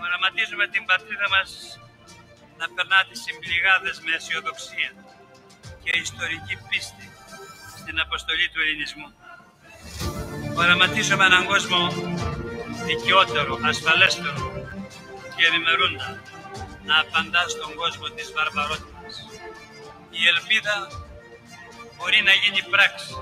Οραματίζουμε την πατρίδα μας να περνά τις συμπληγάδες με αισιοδοξία και ιστορική πίστη στην αποστολή του ελληνισμού. Οραματίζουμε έναν κόσμο δικαιότερο, ασφαλέστερο και ευημερούντα να απαντά στον κόσμο της βαρβαρότητας. Η ελπίδα μπορεί να γίνει πράξη.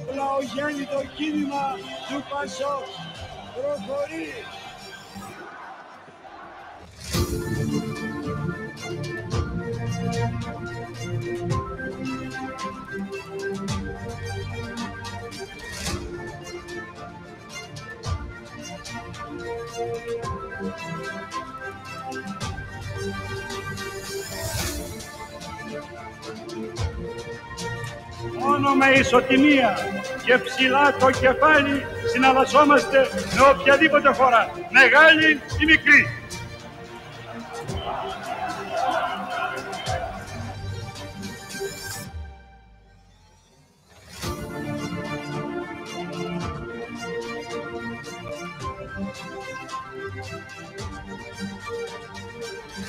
Το λαογέννητο κίνημα του Πασόκ προχωρεί. Μόνο με ισοτιμία και ψηλά το κεφάλι συναλλασσόμαστε με οποιαδήποτε χώρα, μεγάλη ή μικρή.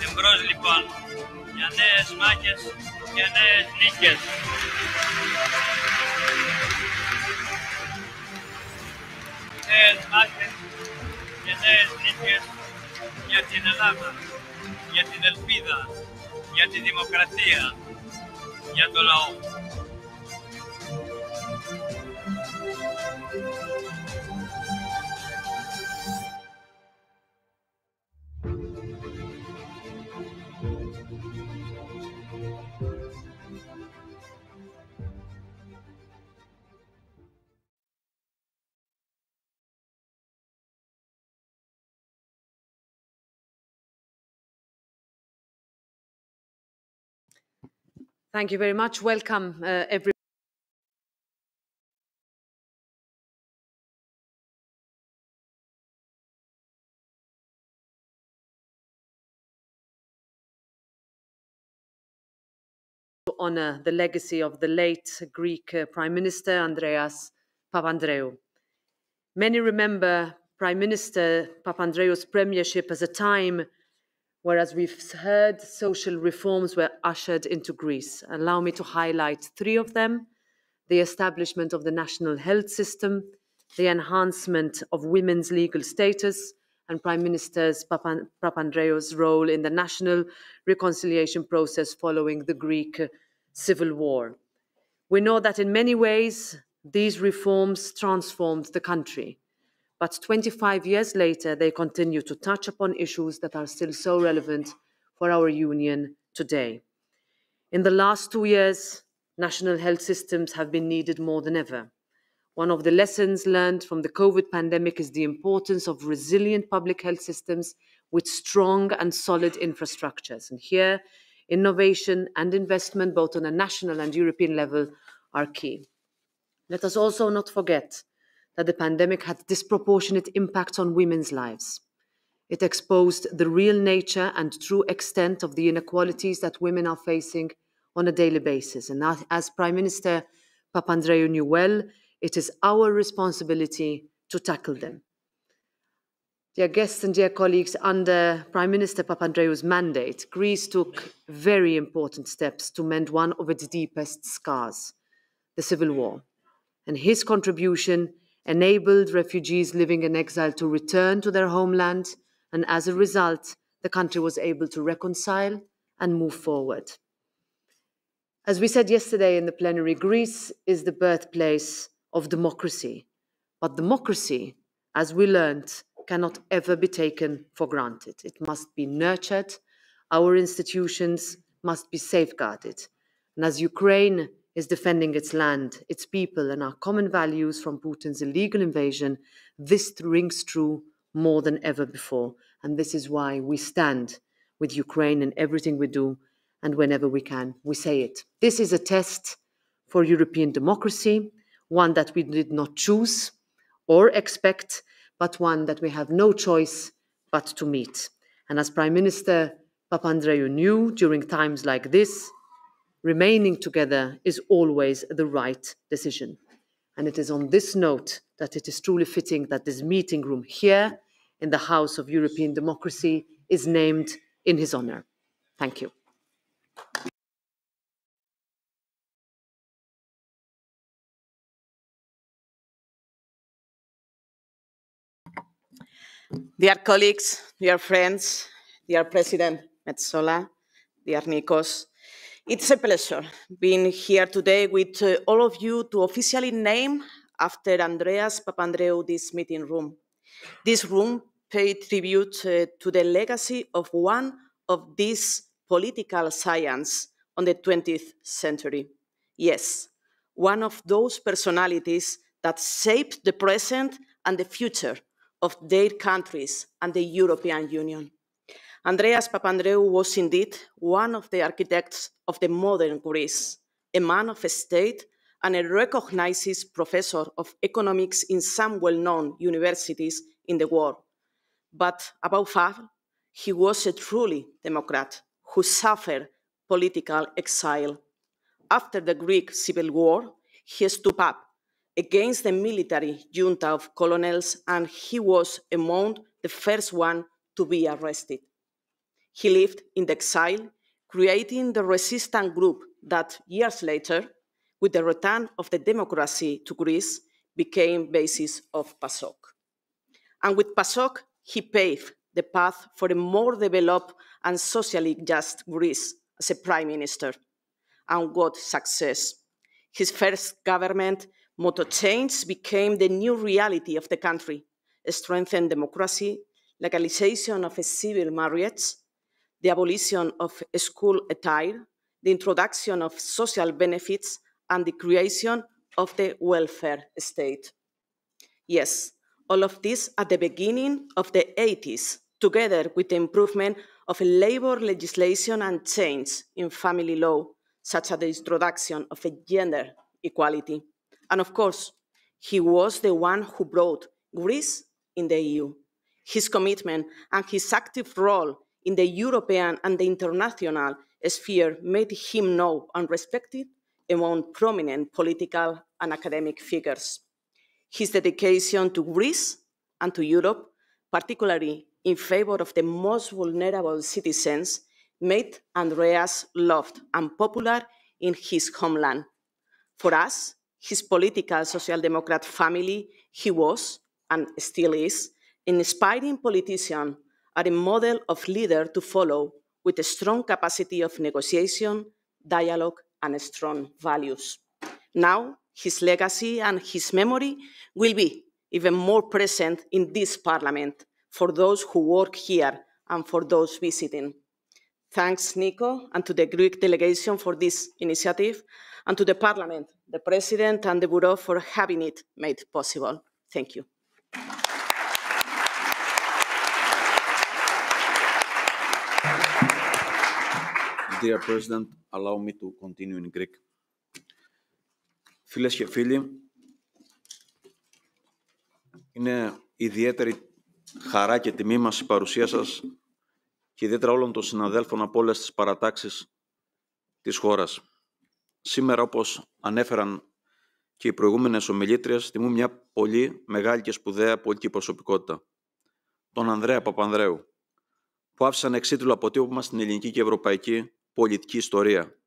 Εμπρός λοιπόν για νέες μάχες και νέες νίκες. Νέες μάχες και νέες νίκες για την Ελλάδα, για την ελπίδα, για τη δημοκρατία, για το λαό. Thank you very much. Welcome, everyone. To honor the legacy of the late Greek Prime Minister Andreas Papandreou. Many remember Prime Minister Papandreou's premiership as a time where, as we've heard, social reforms were ushered into Greece. Allow me to highlight three of them: the establishment of the national health system, the enhancement of women's legal status, and Prime Minister Papandreou's role in the national reconciliation process following the Greek civil war. We know that in many ways these reforms transformed the country. But 25 years later, they continue to touch upon issues that are still so relevant for our union today. In the last 2 years, national health systems have been needed more than ever. One of the lessons learned from the COVID pandemic is the importance of resilient public health systems with strong and solid infrastructures. And here, innovation and investment, both on a national and European level, are key. Let us also not forget that the pandemic had disproportionate impacts on women's lives. It exposed the real nature and true extent of the inequalities that women are facing on a daily basis. And as Prime Minister Papandreou knew well, it is our responsibility to tackle them. Dear guests and dear colleagues, under Prime Minister Papandreou's mandate, Greece took very important steps to mend one of its deepest scars, the civil war. And his contribution enabled refugees living in exile to return to their homeland, and as a result, the country was able to reconcile and move forward. As we said yesterday in the plenary, Greece is the birthplace of democracy. But democracy, as we learned, cannot ever be taken for granted. It must be nurtured. Our institutions must be safeguarded. And as Ukraine is defending its land, its people, and our common values from Putin's illegal invasion, this rings true more than ever before. And this is why we stand with Ukraine in everything we do, and whenever we can, we say it. This is a test for European democracy, one that we did not choose or expect, but one that we have no choice but to meet. And as Prime Minister Papandreou knew during times like this, remaining together is always the right decision. And it is on this note that it is truly fitting that this meeting room here in the House of European Democracy is named in his honour. Thank you. Dear colleagues, dear friends, dear President Metsola, dear Nikos, it's a pleasure being here today with all of you to officially name after Andreas Papandreou this meeting room. This room paid tribute to the legacy of one of these political giants on the 20th century. Yes, one of those personalities that shaped the present and the future of their countries and the European Union. Andreas Papandreou was indeed one of the architects of the modern Greece, a man of state and a recognized professor of economics in some well-known universities in the world. But above all, he was a truly democrat who suffered political exile. After the Greek Civil War, he stood up against the military junta of colonels, and he was among the first one to be arrested. He lived in exile, creating the resistance group that years later, with the return of the democracy to Greece, became basis of PASOK. And with PASOK, he paved the path for a more developed and socially just Greece as a prime minister. And what success! His first government motto change became the new reality of the country: strengthen democracy, legalization of civil marriage, the abolition of school attire, the introduction of social benefits, and the creation of the welfare state. Yes, all of this at the beginning of the 80s, together with the improvement of labor legislation and change in family law, such as the introduction of gender equality. And of course, he was the one who brought Greece in the EU. His commitment and his active role in the European and the international sphere made him known and respected among prominent political and academic figures. His dedication to Greece and to Europe, particularly in favor of the most vulnerable citizens, made Andreas loved and popular in his homeland. For us, his political social democrat family, he was, and still is, an inspiring politician and a model of leader to follow, with a strong capacity of negotiation, dialogue, and strong values. Now, his legacy and his memory will be even more present in this Parliament for those who work here and for those visiting. Thanks, Nico, and to the Greek delegation for this initiative, and to the Parliament, the President, and the Bureau for having it made possible. Thank you. Dear President, allow me to continue in Greek. Φίλες και φίλοι, είναι ιδιαίτερη χαρά και τιμή μας η παρουσία σας και ιδιαίτερα όλων των συναδέλφων από όλες τις παρατάξεις της χώρας. Σήμερα, όπως ανέφεραν και οι προηγούμενες ομιλήτριες, τιμούν μια πολύ μεγάλη και σπουδαία πολιτική προσωπικότητα, τον Ανδρέα Παπανδρέου, που άφησε ανεξίτηλο αποτύπωμα στην ελληνική και ευρωπαϊκή πολιτική ιστορία,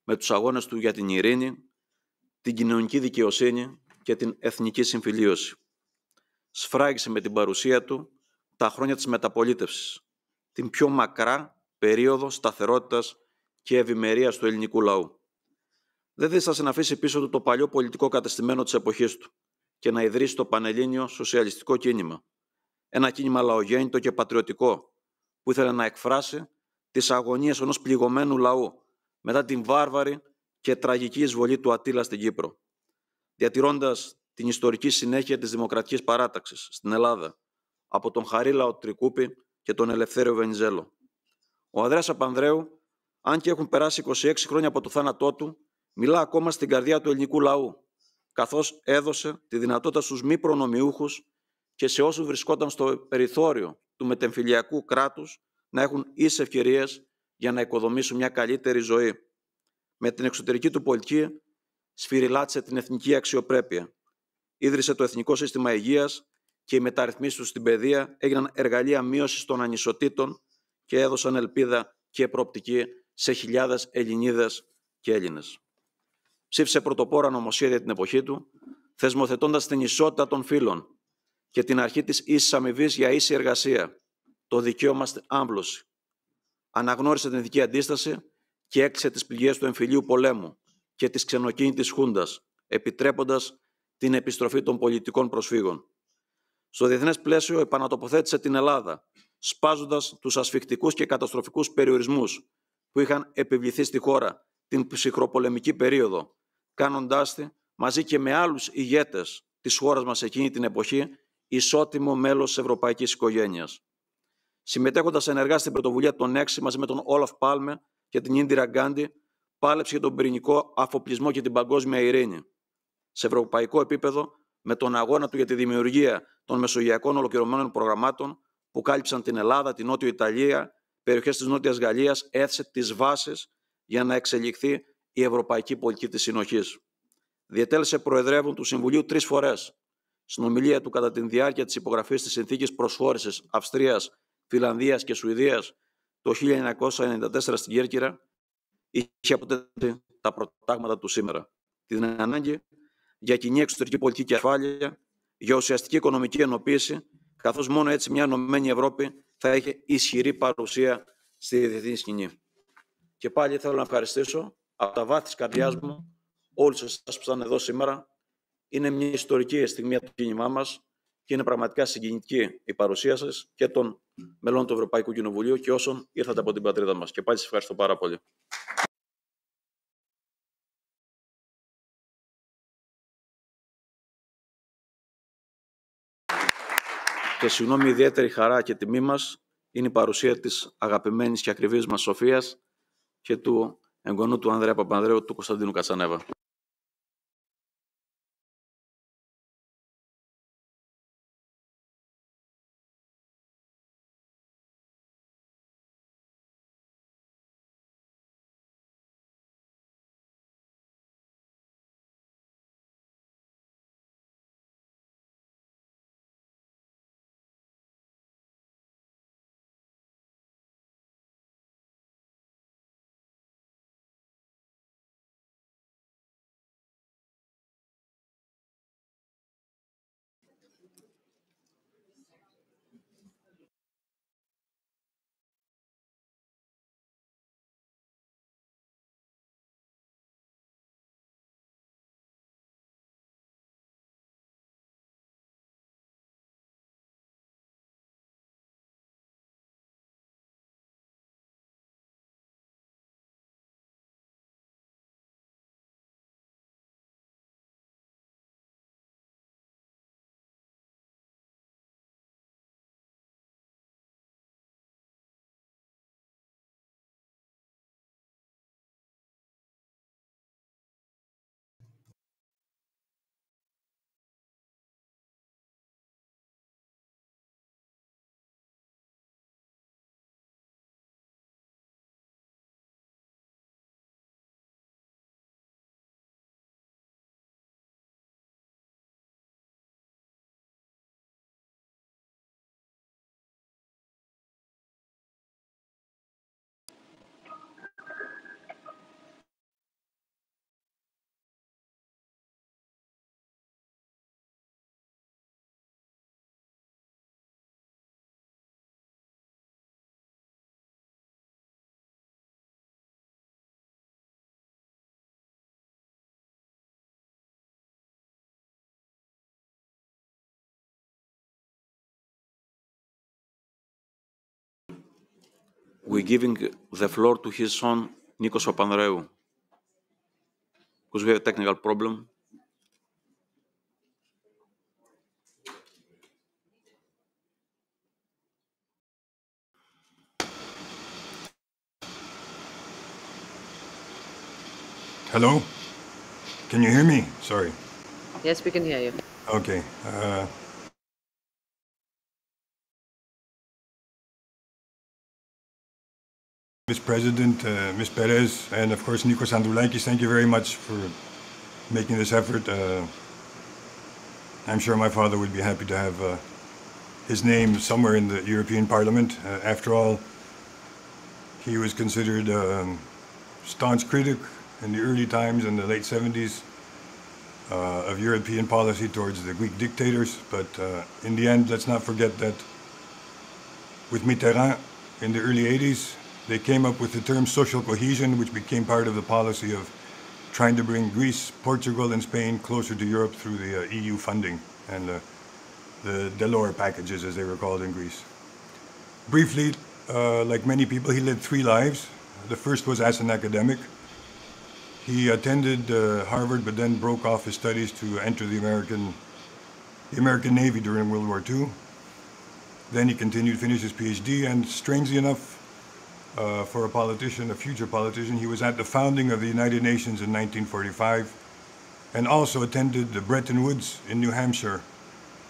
με τους αγώνες του για την ειρήνη, την κοινωνική δικαιοσύνη και την εθνική συμφιλίωση. Σφράγισε με την παρουσία του τα χρόνια της μεταπολίτευσης, την πιο μακρά περίοδο σταθερότητας και ευημερίας του ελληνικού λαού. Δεν δίστασε να αφήσει πίσω του το παλιό πολιτικό κατεστημένο της εποχής του και να ιδρύσει το πανελλήνιο σοσιαλιστικό κίνημα. Ένα κίνημα λαογέννητο και πατριωτικό, που ήθελε να εκφράσει τις αγωνίες ενός πληγωμένου λαού μετά την βάρβαρη και τραγική εισβολή του Αττήλα στην Κύπρο, διατηρώντας την ιστορική συνέχεια της Δημοκρατικής Παράταξης στην Ελλάδα από τον Χαρίλαο Τρικούπη και τον Ελευθέριο Βενιζέλο. Ο Ανδρέας Παπανδρέου, αν και έχουν περάσει 26 χρόνια από το θάνατό του, μιλά ακόμα στην καρδιά του ελληνικού λαού, καθώς έδωσε τη δυνατότητα στους μη προνομιούχους και σε όσους βρισκόταν στο περιθώριο του μετεμφυλιακού κράτους να έχουν ίσες ευκαιρίες για να οικοδομήσουν μια καλύτερη ζωή. Με την εξωτερική του πολιτική σφυριλάτησε την εθνική αξιοπρέπεια. Ίδρυσε το Εθνικό Σύστημα Υγείας και οι μεταρρυθμίσεις του στην παιδεία έγιναν εργαλεία μείωσης των ανισοτήτων και έδωσαν ελπίδα και προοπτική σε χιλιάδες Ελληνίδες και Έλληνες. Ψήφισε πρωτοπόρα νομοσχέδια την εποχή του, θεσμοθετώντας την ισότητα των φύλων και την αρχή της ίσης αμοιβής για ίση εργασία, το δικαίωμα στην άμβλωση. Αναγνώρισε την ηθική αντίσταση και έκλεισε τις πληγές του εμφυλίου πολέμου και της ξενοκίνητης χούντας, επιτρέποντας την επιστροφή των πολιτικών προσφύγων. Στο διεθνές πλαίσιο επανατοποθέτησε την Ελλάδα, σπάζοντας τους ασφικτικούς και καταστροφικούς περιορισμούς που είχαν επιβληθεί στη χώρα την ψυχροπολεμική περίοδο, κάνοντάς τη, μαζί και με άλλους ηγέτες της χώρας μας εκείνη την εποχή, ισότιμο μέλος της ευρωπαϊκής οικογένειας. Συμμετέχοντας ενεργά στην πρωτοβουλία των 6 μαζί με τον Όλαφ Πάλμε και την Ίντιρα Γκάντι, πάλεψε για τον πυρηνικό αφοπλισμό και την παγκόσμια ειρήνη. Σε ευρωπαϊκό επίπεδο, με τον αγώνα του για τη δημιουργία των μεσογειακών ολοκληρωμένων προγραμμάτων που κάλυψαν την Ελλάδα, την Νότιο Ιταλία, περιοχές της Νότιας Γαλλίας, έθεσε τις βάσεις για να εξελιχθεί η ευρωπαϊκή πολιτική της συνοχής. Διετέλεσε προεδρεύων του Συμβουλίου 3 φορές. Στην ομιλία του κατά τη διάρκεια της υπογραφής της Συνθήκης Προσχώρησης Αυστρίας, Φινλανδίας και Σουηδίας το 1994 στην Κέρκυρα, είχε αποτελέσει τα προτάγματα του σήμερα. Την ανάγκη για κοινή εξωτερική πολιτική και ασφάλεια, για ουσιαστική οικονομική ενοποίηση, καθώς μόνο έτσι μια ενωμένη Ευρώπη θα είχε ισχυρή παρουσία στη διεθνή σκηνή. Και πάλι θέλω να ευχαριστήσω από τα βάθη της καρδιάς μου όλους εσάς που ήσασταν εδώ σήμερα. Είναι μια ιστορική στιγμή το κίνημά μας και είναι πραγματικά συγκινητική η παρουσία σας και των μελών του Ευρωπαϊκού Κοινοβουλίου και όσων ήρθατε από την πατρίδα μας. Και πάλι σας ευχαριστώ πάρα πολύ. Και συγγνώμη, ιδιαίτερη χαρά και τιμή μας είναι η παρουσία της αγαπημένης και ακριβής μας Σοφίας και του εγγονού του Ανδρέα Παπανδρέου, του Κωνσταντίνου Κατσανέβα. We're giving the floor to his son, Nikos Pαπandreou, because we have a technical problem. Hello? Can you hear me? Sorry. Yes, we can hear you. Okay. Ms. President, Ms. Perez, and of course Nikos Androulakis, thank you very much for making this effort. I'm sure my father would be happy to have his name somewhere in the European Parliament. After all, he was considered a staunch critic in the early times, in the late 70s, of European policy towards the Greek dictators. But in the end, let's not forget that with Mitterrand in the early 80s, they came up with the term social cohesion, which became part of the policy of trying to bring Greece, Portugal, and Spain closer to Europe through the EU funding and the Delors packages, as they were called in Greece. Briefly, like many people, he led 3 lives. The first was as an academic. He attended Harvard, but then broke off his studies to enter the American Navy during World War II. Then he continued to finish his PhD, and strangely enough, for a politician, a future politician, he was at the founding of the United Nations in 1945, and also attended the Bretton Woods in New Hampshire,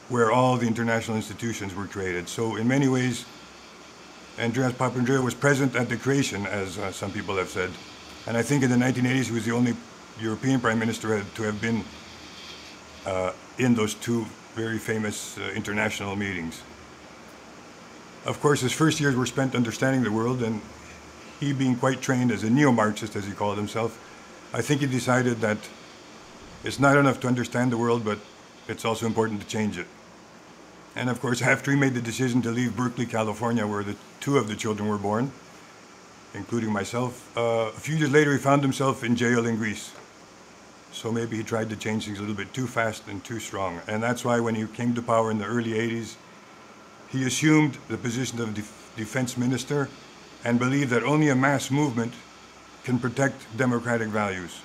where all the international institutions were created. So in many ways, Andreas Papandreou was present at the creation, as some people have said. And I think in the 1980s, he was the only European Prime Minister to have been in those 2 very famous international meetings. Of course, his first years were spent understanding the world, and he being quite trained as a neo-Marxist, as he called himself, I think he decided that it's not enough to understand the world, but it's also important to change it. And of course, after he made the decision to leave Berkeley, California, where the 2 of the children were born, including myself, a few years later he found himself in jail in Greece. So maybe he tried to change things a little bit too fast and too strong. And that's why when he came to power in the early 80s, he assumed the position of defense minister and believed that only a mass movement can protect democratic values.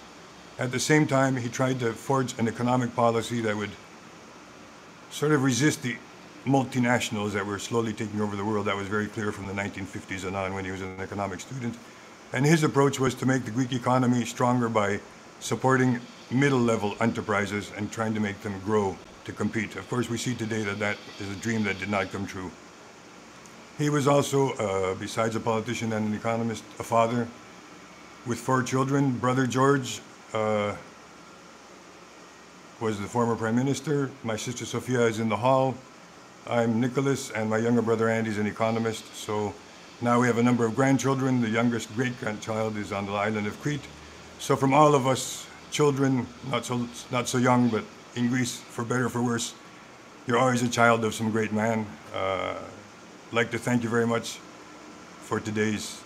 At the same time, he tried to forge an economic policy that would sort of resist the multinationals that were slowly taking over the world. That was very clear from the 1950s and on when he was an economic student. And his approach was to make the Greek economy stronger by supporting middle-level enterprises and trying to make them grow to compete. Of course, we see today that that is a dream that did not come true. He was also, besides a politician and an economist, a father with 4 children. Brother George was the former Prime Minister. My sister Sophia is in the hall. I'm Nicholas, and my younger brother Andy is an economist. So now we have a number of grandchildren. The youngest great-grandchild is on the island of Crete. So from all of us children, not so young, but in Greece, for better or for worse, you're always a child of some great man. I'd like to thank you very much for today's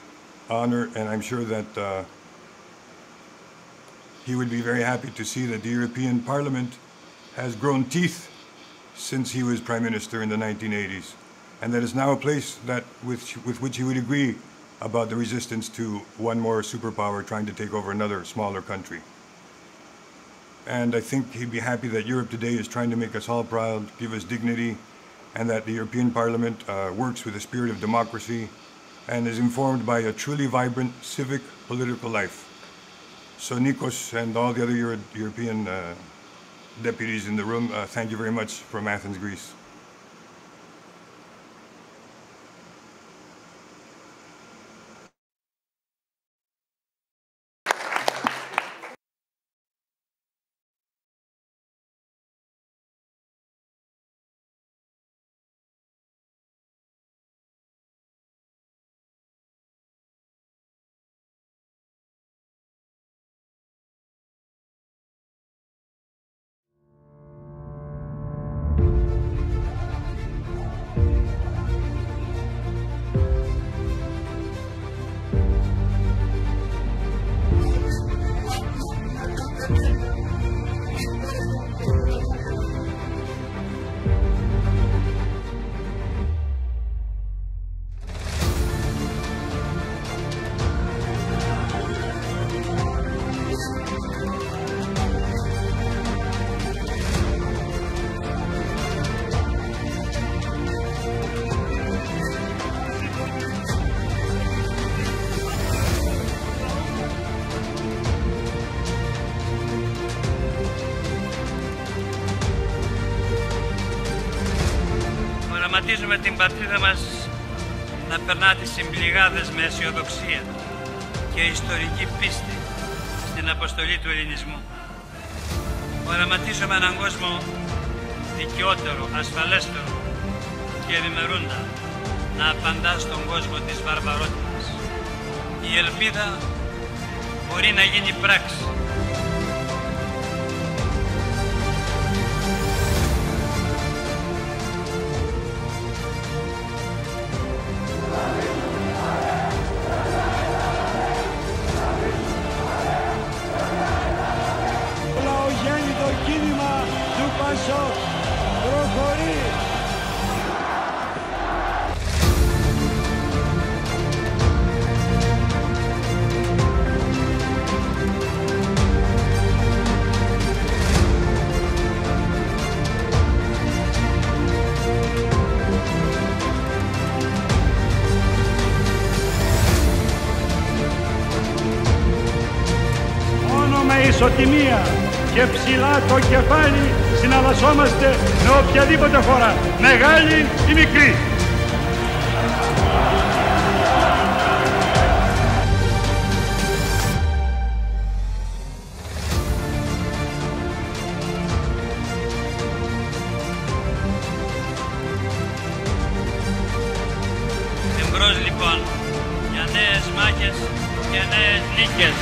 honor, and I'm sure that he would be very happy to see that the European Parliament has grown teeth since he was Prime Minister in the 1980s, and that is now a place that with which he would agree about the resistance to one more superpower trying to take over another smaller country. And I think he'd be happy that Europe today is trying to make us all proud, give us dignity, and that the European Parliament works with a spirit of democracy and is informed by a truly vibrant civic political life. So Nikos and all the other European deputies in the room, thank you very much from Athens, Greece. Οραματίζουμε την πατρίδα μας να περνάτε συμπληγάδες με αισιοδοξία και ιστορική πίστη στην αποστολή του ελληνισμού. Οραματίζομαι έναν κόσμο δικαιότερο, ασφαλέστερο και ευημερούντα να απαντά στον κόσμο της βαρβαρότητας. Η ελπίδα μπορεί να γίνει πράξη. Το λαογέννητο κίνημα του Πασόκ προχωρεί. Με ισοτιμία και ψηλά το κεφάλι συναλλασσόμαστε με οποιαδήποτε χώρα, μεγάλη ή μικρή. Εμπρός λοιπόν για νέες μάχες και νέες νίκες.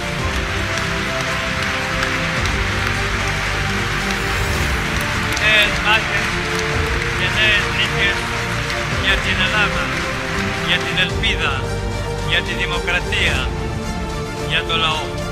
Νέες μάχες και νέες νίκες για την Ελλάδα, για την ελπίδα, για τη δημοκρατία, για το λαό.